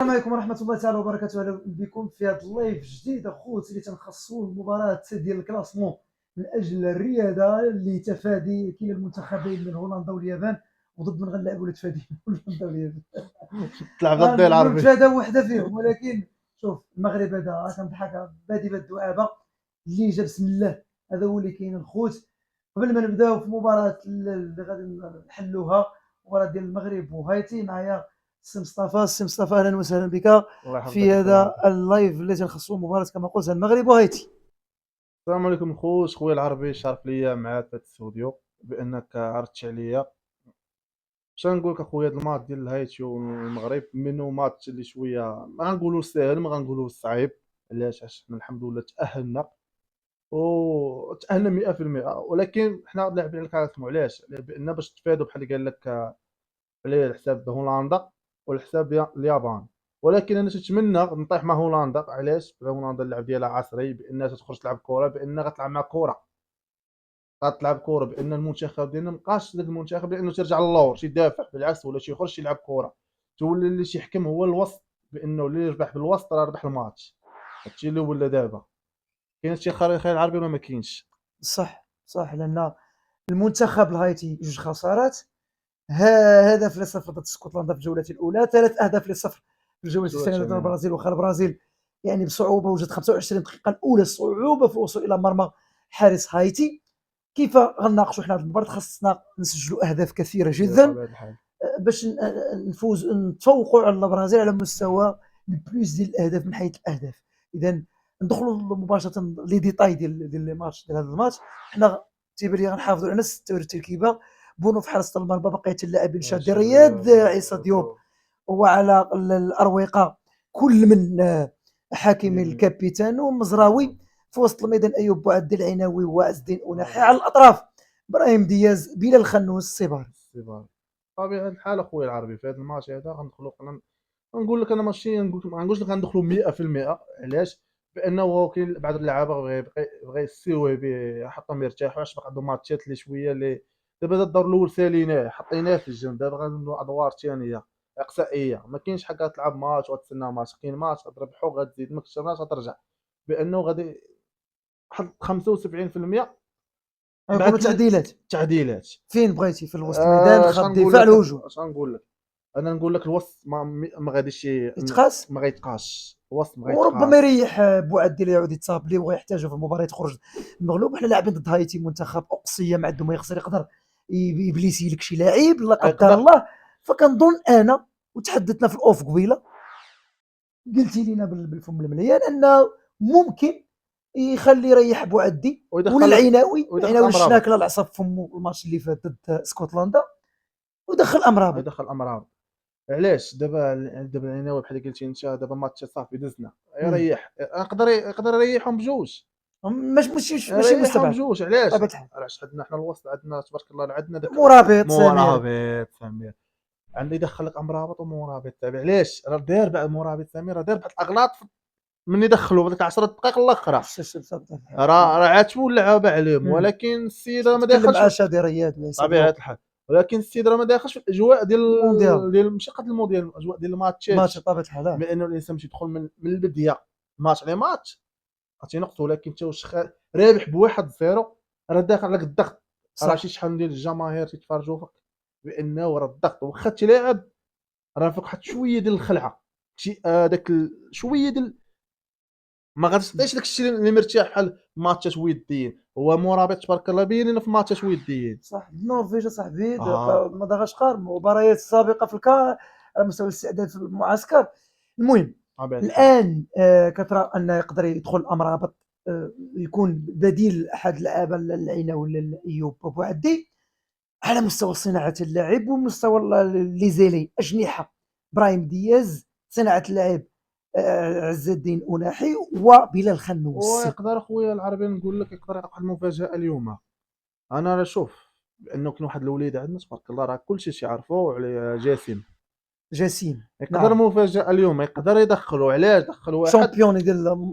السلام عليكم ورحمة الله تعالى وبركاته. أهلا بكم في هذا اللايف جديد أخوت اللي تنخصصوا المباراة ديال الكلاسمون من أجل الرياضة لتفادي كلا المنتخبين من هولندا واليابان، وضد من غنلعبوا لتفادي هولندا واليابان. تلعب ضد العربي. نتفادى وحدة فيهم، ولكن شوف المغرب هذا كنضحك بادي بالدعابة اللي جا بسم الله، هذا هو اللي كاين الخوت. قبل ما نبداو في مباراة اللي غادي نحلوها، مباراة ديال المغرب وهايتي، معايا السي مصطفى اهلا وسهلا بك في هذا اللايف الذي نخصصه مباراة كما قلت المغرب وهايتي. السلام عليكم خويا العربي، شرف ليا معاك في الاستوديو بانك عرضت عليا. باش نقول لك اخويا، هذا الماتش ديال هايتي والمغرب منه ماتش اللي شويه ما غنقولوا ساهل ما غنقولوا صعيب. علاش حنا الحمد لله تاهلنا وتاهلنا 100%، ولكن حنا لاعبين على الكلاسمو. علاش؟ بان باش تفادوا بحال قال لك على حساب هولندا والحساب اليابان. ولكن انا تتمنى نطيح مع هولندا. علاش؟ هولندا اللعب ديالها عصري، بانها تخرج تلعب كره، بان غتلعب مع كره، غتلعب كره، بان المنتخب ديالنا مابقاش داك المنتخب لانه ترجع للور تيدافع، بالعكس ولا تيخرج يلعب كره، تولي اللي تيحكم هو الوسط، بانه اللي يربح بالوسط راه ربح الماتش. هادشي اللي ولا دابا. كاين شي خيال عربي ولا ما كاينش؟ صح لان المنتخب الهايتي 2 خسارات، هدف لصفر ضد اسكتلندا في الجوله الاولى، 3 اهداف لصفر في الجوله الثانيه ضد البرازيل. وخا البرازيل يعني بصعوبه وجد 25 دقيقه الاولى صعوبه في الوصول الى مرمى حارس هايتي. كيف غنناقشوا حنا هذه المباراه؟ خاصنا نسجلوا اهداف كثيره جدا باش نفوز نتفوقوا على البرازيل على مستوى البلوس ديال الاهداف من حيث الاهداف. اذا ندخلوا مباشره لي ديتاي ديال الماتش، ديال هذا الماتش. حنا تيبان لي غنحافظوا على نفس التركيبه، بونو في حراسه المرمى، بقيه اللاعبين شادي رياض، عيسى ديوب، وعلى الاروقه كل من حكيمي الكابيتان ومزراوي. في وسط الميدان ايوب بوعدي العناوي وعز الدين اناحي. على الاطراف ابراهيم دياز، بلال خنوس، الصبار. طبيعه الحال اخويا العربي، في هذا الماتش هذا غندخلوا نقول لك انا ماشي ما نقولش لك غندخلوا 100%. علاش؟ بانه كاين بعض اللعابه بغى يسيوه حطهم يرتاحوا، علاش باقي عندهم ماتشات اللي شويه اللي دابا الدور الاول ساليناه حطيناه في الجنب. دابا غنبداو ادوار ثانيه اقصائيه، ما كاينش حاجه تلعب ماتش وتسنى ماتش. كاين ماتش غتربحو غتزيد، ما كسبناش غترجع، بانه غادي واحد 75% غيكونوا تعديلات فين بغيتي، في الوسط الميدان، خط الدفاع، الهجوم. اش غنقول لك؟ انا نقول لك الوسط ما غاديش يتقاس، ما غيتقاش الوسط، ما وربما غيتقاس. يريح بوعدي اللي يعود يتصاب ليه وغا يحتاجه في المباراه يخرج المغلوب. حنا لاعبين ضد هايتي، منتخب اقصيه ما عنده ما يخسر، يقدر يبليسي لك شي لاعب لا قدر الله. فكنظن انا، وتحدثنا في الاوف قبيله، قلتي لينا بالفم المليان انه ممكن يخلي يريح بوعدي ولا العناوي شناكله العصا في فمو الماتش اللي فات ضد اسكتلندا، ودخل امراض. علاش؟ دابا العناوي بحال قلتي انت، دابا ماتش صافي دزنا، يريح، يقدر يريحهم بجوج، ماشي مستبعد بجوج. علاش عندنا حنا الوسط، عندنا تبارك الله، عندنا داك مرابط سمير عندي يدخل لك مرابط ومرابط تابع. علاش؟ راه دار بعد مرابط سمير، راه دار بعض الاغلاط من يدخلوا بديك 10 دقائق الاخرى، راه عاتبوا اللعابه عليهم. ولكن السيد راه ما داخلش مع شادي رياض طبيعه الحال، ولكن السيد راه ما داخلش في الاجواء ديال ماشي قد المونديال، الاجواء ديال الماتشات، طبيعه الحال. بما انه الانسان باش يدخل من البدايه ماتش على ماتش غادي ينقص. ولكن انت واش رابح بواحد 0، راه داخل عليك الضغط، راه شي شحال ديال الجماهير تيتفرجوا فيك، بانه راه الضغط واخا تلاعب راه فيك واحد شويه ديال الخلعه، شي داك شويه ديال ما غاديش تعطيش داك الشيء اللي مرتاح بحال ماتشات وديين. هو مرابط تبارك الله باين لنا في ماتشات وديين. صح، النرويج صاحبي، مدغشقر، مباريات سابقه في الكار على مستوى الاستعداد في المعسكر. المهم الان كترى انه يقدر يدخل امرابط، يكون بديل احد اللعابه العناوي ولا ايوب بوعدي على مستوى صناعه اللاعب ومستوى لي زيلي اجنحه. ابراهيم دياز صناعه اللاعب، عز الدين اناحي وبلال خنوس. ويقدر اخويا العربي نقول لك يقدر يعطي واحد المفاجاه اليوم. انا راه شوف بانه كاين واحد الوليد عندنا تبارك الله، راه كلشي تيعرفوا عليه جاسين يقدر مفاجاه اليوم، يقدر يدخلوا. علاش؟ دخلوا واحد شامبيون ديال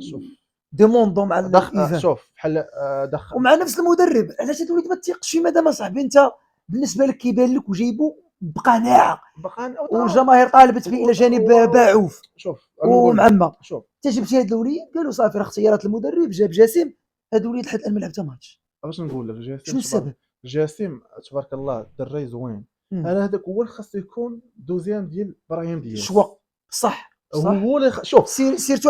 ديموندو مع الايفان، شوف بحال دخل ومع نفس المدرب. علاش هاد الوليد ما تيقش فيه؟ مادام صاحبي انت بالنسبه لك كيبان لك وجايبو بقناعه، بقى والجماهير طالبت به الى جانب باعوف شوف أنا نقول لك، ومعمى. شوف انت جبتي هاد الوليد قالوا صافي راه اختيارات المدرب جاب جاسم، هاد الوليد لحد الان ما لعب حتى ماتش. باش نقول لك جاسم شنو السبب؟ جاسم تبارك الله الدري زوين. مم. انا هذاك هو اللي خاصو يكون دوزيام ديال ابراهيم دياز. شوا صح صح. هو اللي شوف سيرتو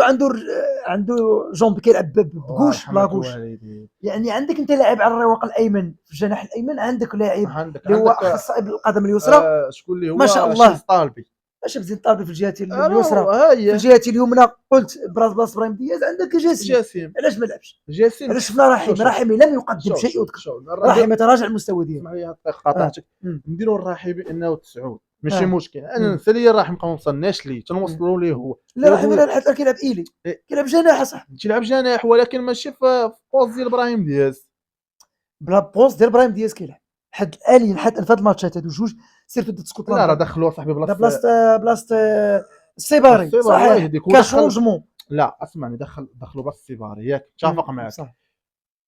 عنده جونب كيلعب بكوش الله بلا يرحم كوش. الوالدين. يعني عندك انت لاعب على الرواق الايمن في الجناح الايمن، عندك لاعب اللي هو عندك اخصائي بالقدم اليسرى شكون اللي ما شاء هو الله. شمس طالبي. باش بزيد طالبي في الجهه اليسرى، ها في هي الجهه اليمنى قلت بلاص ابراهيم دياز عندك جاسم. جاسم. علاش ما لعبش؟ جاسم علاش شفنا شوف رحيمي لم يقدم شيء شوف يذكر. شوف رحيمي تراجع المستوى ديالو. اسمح لي قاطعتك. مم. نديروا الرحيبي انه تسعود ماشي آه. مشكل. انا نسى لي الرحيم ما وصلناش ليه تنوصلوا ليه هو. لا يا رحيمي بويا لا حتى كيلعب ايلي، إيه. كيلعب جناح صح. تيلعب جناح ولكن ماشي في بوز ديال ابراهيم دياز. بلا بوست ديال ابراهيم دياز كيلعب حد الان في هاد الماتشات هادو جوج. سيرتو ضد لا اسكتلندا راه دخلوا صاحبي لا بلاصه بلاصه السيباري الله صحيح يهديك ودخل. كشونجمون. لا اسمعني دخلوا بلاصه السيباري ياك متفق معك. صح.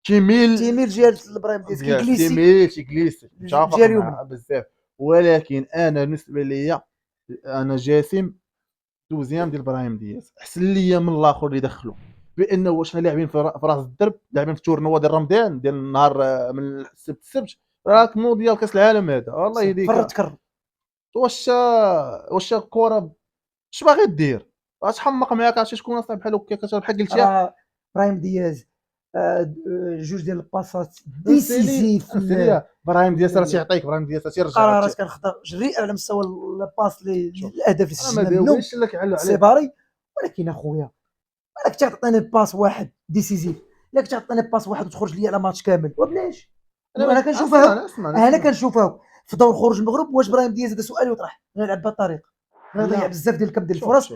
تيميل تيمير ديال ابراهيم دياز كيجليسي تيميل تيجليسي متفق ديال معك اليمنى. بزاف. ولكن انا بالنسبه ليا انا جاسم دوزيام ديال ابراهيم دياز احسن ليا من الاخر اللي دخلوا. بانه واش لاعبين في راس الدرب، لاعبين في تورنوا ديال رمضان ديال النهار من السبت راك مونديال كاس العالم هذا والله يهديك. فرد كرر. واش الكره اش باغي دير؟ اش حمق معاك عرفتي شكون اصاحبي بحال هكا بحال قلتي راه ابراهيم دياز جوج ديال الباسات ديسيزيف انسي ابراهيم دياز راه تيعطيك ابراهيم دياز تيرجع قرارات كنخطا جريئه على مستوى الباس الاهداف اللي انا ما سجلنا منهم داويش لك على سيباري. ولكن اخويا راك تعطيني باس واحد ديسيزيف، راك تعطيني باس واحد وتخرج لي على ماتش كامل وبلاش. انا كنشوفها انا كنشوفها في دور خروج المغرب. واش ابراهيم دياز هذا سؤال يطرح نلعب بهذه الطريقه؟ ضيع بزاف ديال الكم ديال الفرص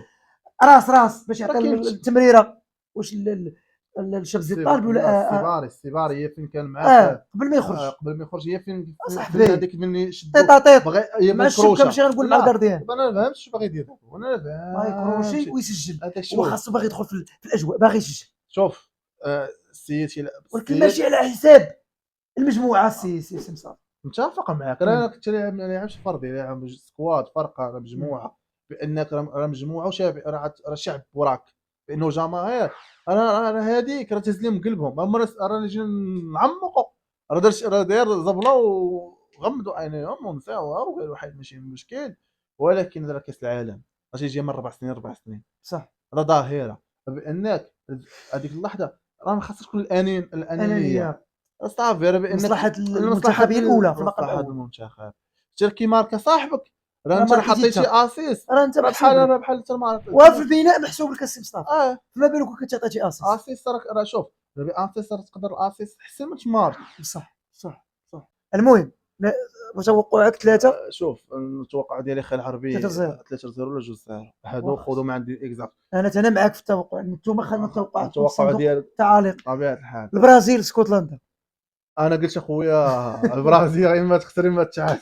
راس باش يعطي التمريره. واش الشاب زيد طالب ولا السيباري هي فين كان معاه قبل ما يخرج قبل ما يخرج هي فين هذيك مني طيط بغى هي مع الشبكه ماشي غنقول مع الكارديان. انا ما فهمتش باغي يدير انا لا ما يكروشي ويسجل هذاك هو خاصو باغي يدخل في الاجواء باغي يسجل. شوف السيد ولكن ماشي على حساب المجموعه. سي مصطفى متفق معك. انا كنت ما لعبش فردي لاعب سكواد فرقه مجموعه بانك راه مجموعه وشافي راه شعب وراك بانه جماهير. انا هذيك راه تزلم قلبهم. اما راه نجي نعمقوا راه داير زبله وغمضوا عينيهم ونساو وقالوا واحد ماشي مشكل. ولكن راه كاس العالم غادي يجي من 4 سنين صح. راه ظاهره بانك هذيك اللحظه راه ما خاصش تكون الانانيه صافي. راه بانك مصلحه المنتخب الاولى في المقام مصلحه الاول. المنتخب تركي ماركه صاحبك راه انت ماركتي حطيتي اسيس راه انت بحال انت وفي البناء محسوب لك السي مصطفى. فما بالك كنت عطيتي اسيس راه شوف اسيس راه تقدر الاسيس احسن من تمارك. صح. المهم توقعك 3 شوف التوقع ديالي خير العربي 3-0 ولا 2-0 هادو خذوا من عندي اكزاكت. انا معاك في التوقع. انتم خلينا التوقع ديال تعاليق طبيعه الحال. البرازيل اسكتلندا. انا قلت اخويا البرازيل اما تخسر اما تعادل.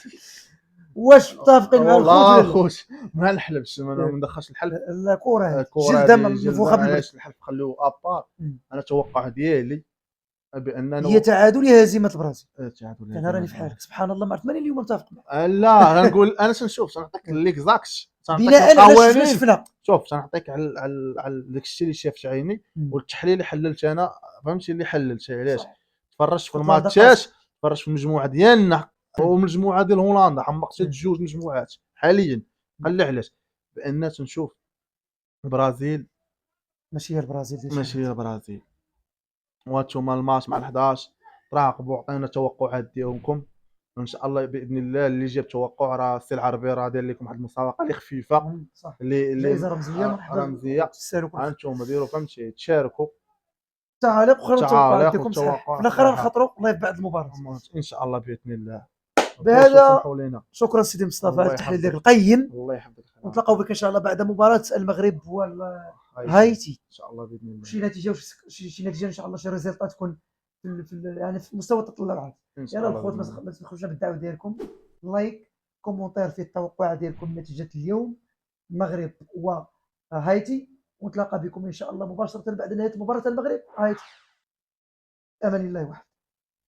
واش متفقين مع والله الخوت؟ خوت ما نحلفش ما ندخلش الحلف. الكره جلده منفوخه بالبرد. الحلف خلوه ابار. انا التوقع ديالي باننا هي تعادل يا هزيمه البرازيل. تعادل. انا راني في حالك سبحان الله ما عرفت ماني اليوم متفق معك. لا غنقول انا شنشوف سنعطيك ليكزاكت بناء على شنو شفنا. شوف سنعطيك على داك الشيء اللي شافت عيني والتحليل اللي حللت انا. فهمتي اللي حللت علاش تفرجت في الماتشات تفرجت في المجموعه ديالنا والمجموعه ديال هولندا حمقت جوج مجموعات حاليا. قال لي علاش بان تنشوف البرازيل ماشي هي البرازيل وانتم الماتش مع ال11 راقبوا عطينا التوقعات ديالكم ان شاء الله باذن الله. اللي جاب توقع راه السي العربي راه داير لكم واحد المسابقه اللي خفيفه اللي جائزه رمزيه انتم ديروا فهمتي تشاركوا تعالق وخلوا التوقعات ديالكم صح في الاخر نخاطروا لايف بعد المباراه ان شاء الله باذن الله. بهذا شكرا سيدي مصطفى على التحليل ديالك القيم. الله يحفظك. نتلاقاو بك ان شاء الله بعد مباراه المغرب وهايتي ان شاء الله باذن الله. شي نتيجه ان شاء الله شي ريزلطات تكون يعني في مستوى التطلعات. يلا الخوت ما تبخلوش بالدعوه ديالكم لايك كومونتير في التوقع ديالكم نتيجه اليوم المغرب وهايتي. ونتلاقى بكم ان شاء الله مباشره بعد نهايه مباراه المغرب هايتي. امان الله وحده.